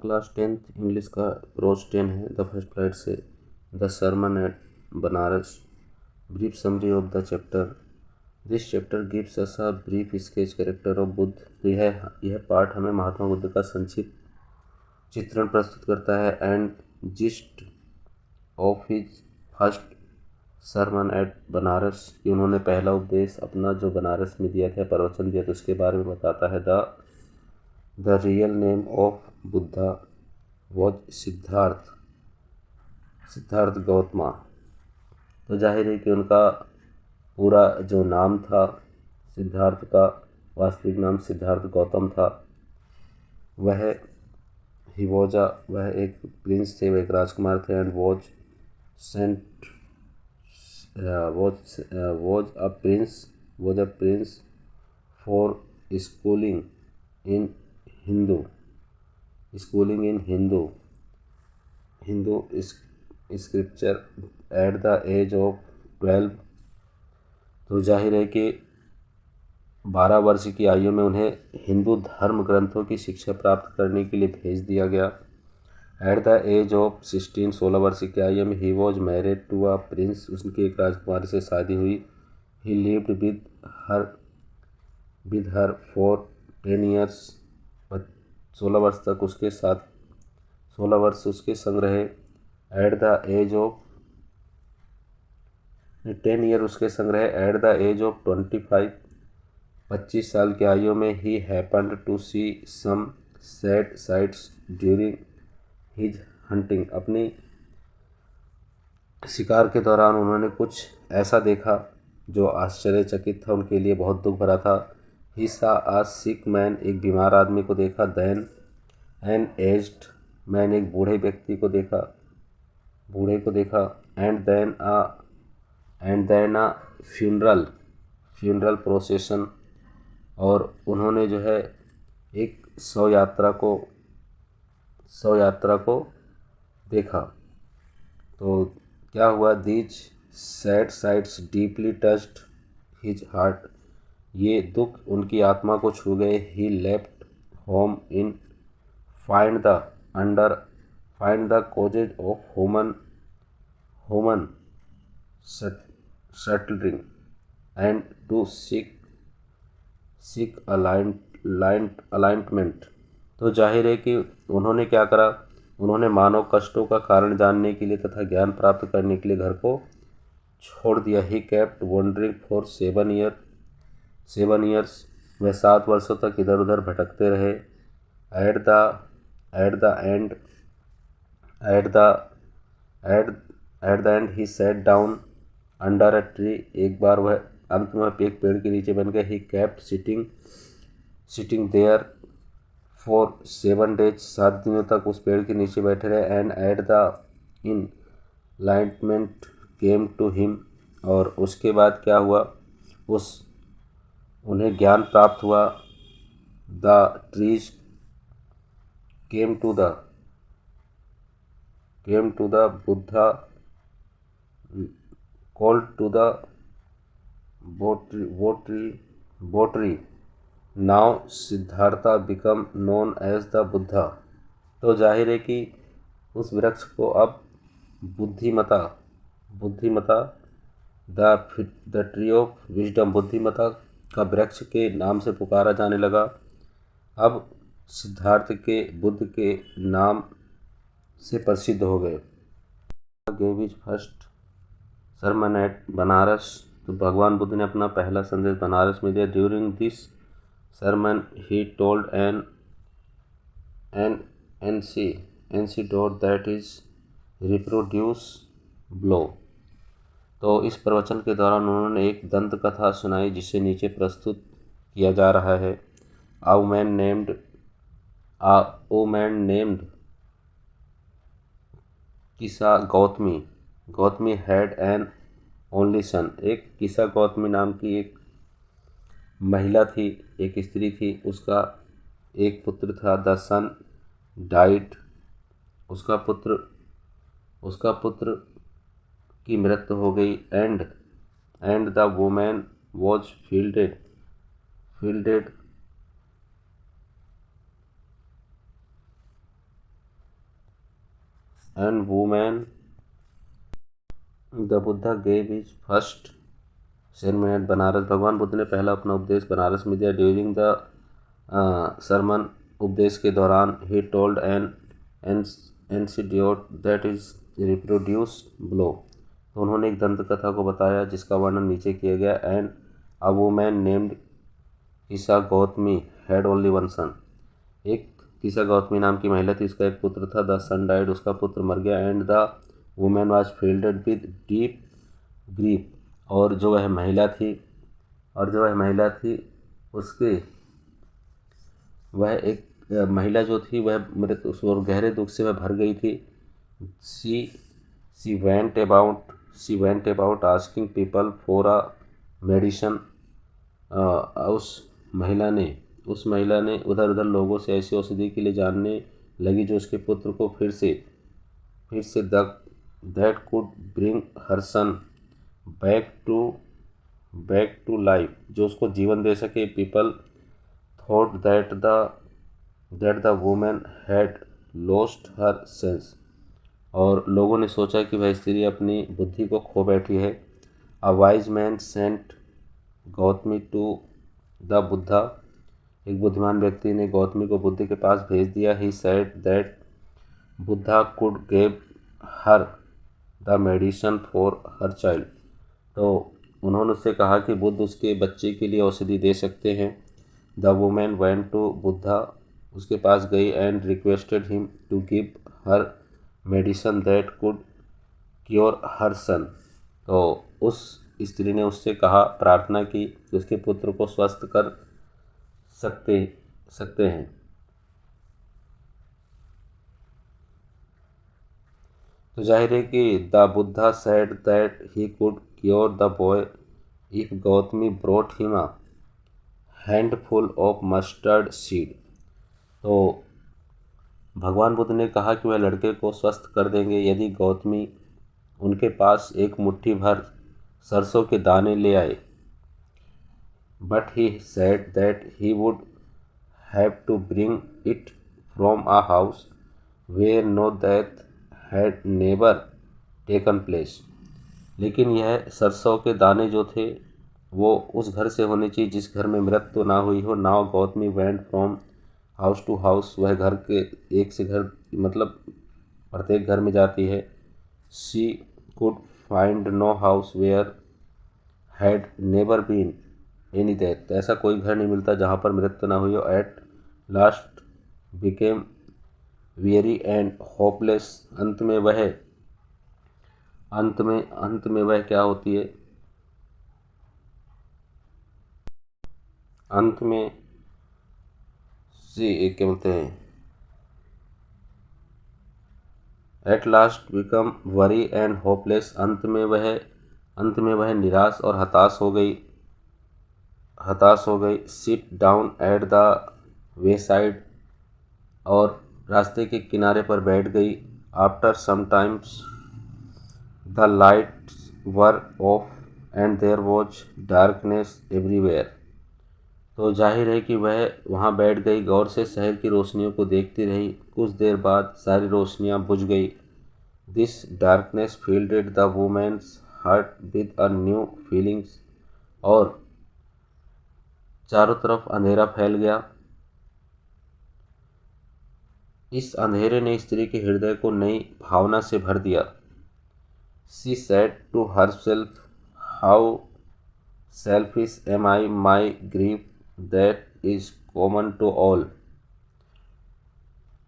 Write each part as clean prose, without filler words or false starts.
Class 10th English का रोज 10 है द फर्स्ट फ्लाइट से the sermon at Benares brief summary of the chapter. This chapter gives us a brief sketch character of Buddha. तो यह part हमें महात्मा बुद्ध का संक्षिप्त चित्रण प्रस्तुत करता है। And gist of his first sermon at Benares, कि उन्होंने पहला उपदेश अपना जो बनारस में दिया था, प्रवचन दिया था, उसके बारे में बताता है। The real name of Buddha was Siddhartha Gautama. तो जाहिर है कि उनका पूरा जो नाम था, सिद्धार्थ का वास्तविक नाम सिद्धार्थ गौतम था। वह एक प्रिंस थे, वह एक राजकुमार थे। And was a prince for schooling in Hindu scripture at the age of 12। तो जाहिर है कि 12 वर्ष की आयु में उन्हें हिंदू धर्म ग्रंथों की शिक्षा प्राप्त करने के लिए भेज दिया गया। एट द एज ऑफ 16, 16 वर्ष की आयु में ही was married to a prince, उनकी एक राजकुमारी से शादी हुई। He lived with her for 10 years, 16 वर्ष तक उसके साथ 16 वर्ष उसके संग रहे। At the age of 10 year उसके संग रहे। एट द एज ऑफ 25, 25 साल की आयु में ही happened to see some sad sights during his hunting, अपनी शिकार के दौरान उन्होंने कुछ ऐसा देखा जो आश्चर्यचकित था, उनके लिए बहुत दुख भरा था। ही सा आ सिक मैन, एक बीमार आदमी को देखा। देन एन एज्ड मैन, एक बूढ़े व्यक्ति को देखा, and then a funeral procession, और उन्होंने जो है एक शव यात्रा को देखा। तो क्या हुआ? These sad sights deeply touched his heart, ये दुख उनकी आत्मा को छू गए। He left home in find the causes of human settling and to seek alignment. तो जाहिर है कि उन्होंने क्या करा, उन्होंने मानव कष्टों का कारण जानने के लिए तथा ज्ञान प्राप्त करने के लिए घर को छोड़ दिया। He kept wandering for 7 years, वह 7 वर्षों तक इधर उधर भटकते रहे। At the end he sat down under a tree, एक बार वह अंत में एक पेड़ के नीचे बन गए। He kept sitting there for 7 days, 7 दिनों तक उस पेड़ के नीचे बैठे रहे। And at the enlightenment came to him, और उसके बाद क्या हुआ, उन्हें ज्ञान प्राप्त हुआ। The trees came to the Buddha called to the bo tree. Now Siddhartha become known as the Buddha. तो जाहिर है कि उस वृक्ष को अब बुद्धिमता द ट्री ऑफ विजडम, बुद्धिमता का वृक्ष के नाम से पुकारा जाने लगा। अब सिद्धार्थ के बुद्ध के नाम से प्रसिद्ध हो गए। Gave his first sermon at Benares, तो भगवान बुद्ध ने अपना पहला संदेश बनारस में दिया। During this sermon he told an anecdote that is reproduce below। तो इस प्रवचन के दौरान उन्होंने एक दंत कथा सुनाई जिसे नीचे प्रस्तुत किया जा रहा है। A woman named किसा Gautami had an only son, एक किसा गौतमी नाम की एक महिला थी, एक स्त्री थी, उसका एक पुत्र था। द सन डाइड, उसका पुत्र की मृत्यु हो गई। And the woman was fielded and woman the Buddha gave his first sermon at Banaras। भगवान बुद्ध ने पहला अपना उपदेश बनारस में दिया। ड्यूरिंग द sermon, उपदेश के दौरान, he told an anecdote that is reproduced below। तो उन्होंने एक दंत कथा को बताया जिसका वर्णन नीचे किया गया। एंड अ वुमन नेम्ड किसा गौतमी हैड ओनली वन सन। एक किसा गौतमी नाम की महिला थी, उसका एक पुत्र था। द सन डाइड, उसका पुत्र मर गया। And the women was filled with deep grief, और जो वह महिला थी उसके वह एक महिला जो थी वह मृत और गहरे दुख से वह भर गई थी। She went about asking people for a medicine. उस महिला ने उधर उधर लोगों से ऐसी औषधि के लिए जानने लगी जो उसके पुत्र को फिर से that could bring her son back to life, जो उसको जीवन दे सके। People thought that the woman had lost her sense, और लोगों ने सोचा कि वह स्त्री अपनी बुद्धि को खो बैठी है। A wise man sent Gautami to the Buddha. एक बुद्धिमान व्यक्ति ने गौतमी को बुद्ध के पास भेज दिया। He said that Buddha could give her the medicine for her child. तो उन्होंने उससे कहा कि बुद्ध उसके बच्चे के लिए औषधि दे सकते हैं। The women went to Buddha, उसके पास गई। And requested him to give her medicine that could cure her son. तो उस स्त्री ने उससे प्रार्थना की कि उसके पुत्र को स्वस्थ कर सकते हैं। तो जाहिर है कि the Buddha said that he could cure the boy if Gautami brought him a handful of mustard seed. तो भगवान बुद्ध ने कहा कि वह लड़के को स्वस्थ कर देंगे यदि गौतमी उनके पास एक मुट्ठी भर सरसों के दाने ले आए। But he said that he would have to bring it from a house where no death had never taken place. लेकिन यह सरसों के दाने जो थे वो उस घर से होने चाहिए जिस घर में मृत्यु ना हुई हो। Now Gautami went from house to house, वह घर के एक से घर मतलब प्रत्येक घर में जाती है। She could find no house where had never been any death. ऐसा कोई घर नहीं मिलता जहाँ पर मृत्यु ना हुई हो। At last became very and hopeless. अंत में वह क्या होती है? अंत में क्या बोलते हैं? At last become weary and hopeless. अंत में वह निराश और हताश हो गई। Sit down at the way side, और रास्ते के किनारे पर बैठ गई। After some times the lights were off and there was darkness everywhere. तो जाहिर है कि वह वहाँ बैठ गई, गौर से शहर की रोशनियों को देखती रही। कुछ देर बाद सारी रोशनियाँ बुझ गई। This darkness filled the women's heart with a new feelings, और चारों तरफ अंधेरा फैल गया। इस अंधेरे ने स्त्री के हृदय को नई भावना से भर दिया। She said to herself, how selfish am I, my grief that is common to all.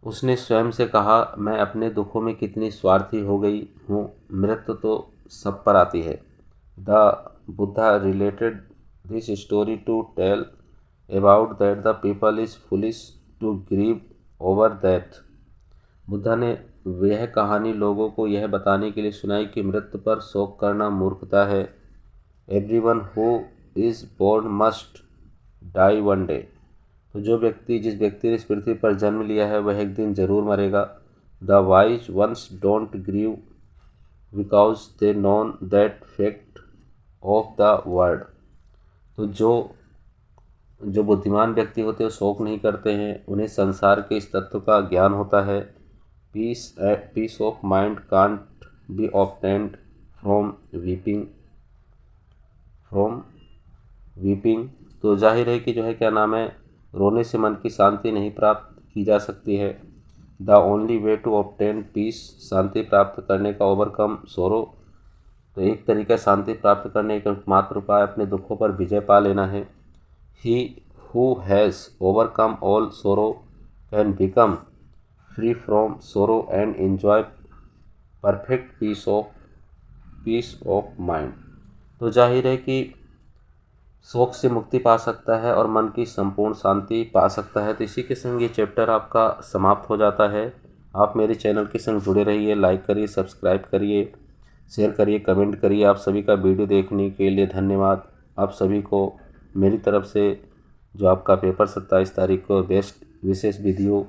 उसने स्वयं से कहा, मैं अपने दुखों में कितनी स्वार्थी हो गई हूँ, मृत्यु तो सब पर आती है। The Buddha related this story to tell about that the people is foolish to grieve over death. Buddha ने यह कहानी लोगों को यह बताने के लिए सुनाई कि मृत्यु पर शोक करना मूर्खता है। Everyone who is born must die one day. तो जिस व्यक्ति ने इस पृथ्वी पर जन्म लिया है वह एक दिन जरूर मरेगा। The wise ones don't grieve because they known that fact of the world. तो जो बुद्धिमान व्यक्ति होते हैं शोक नहीं करते हैं, उन्हें संसार के इस तत्व का ज्ञान होता है। Peace of mind can't be obtained from weeping. तो जाहिर है कि जो है क्या नाम है, रोने से मन की शांति नहीं प्राप्त की जा सकती है। The only way to obtain peace, शांति प्राप्त करने का ओवरकम सोरो। तो एक तरीका शांति प्राप्त करने का एकमात्र उपाय अपने दुखों पर विजय पा लेना है। He who has overcome all sorrow can become free from sorrow and enjoy perfect peace of mind. तो जाहिर है कि शोक से मुक्ति पा सकता है और मन की संपूर्ण शांति पा सकता है। तो इसी के संग ये चैप्टर आपका समाप्त हो जाता है। आप मेरे चैनल के संग जुड़े रहिए, लाइक करिए, सब्सक्राइब करिए, शेयर करिए, कमेंट करिए। आप सभी का वीडियो देखने के लिए धन्यवाद। आप सभी को मेरी तरफ से जो आपका पेपर 27 तारीख को बेस्ट विशेष विधियों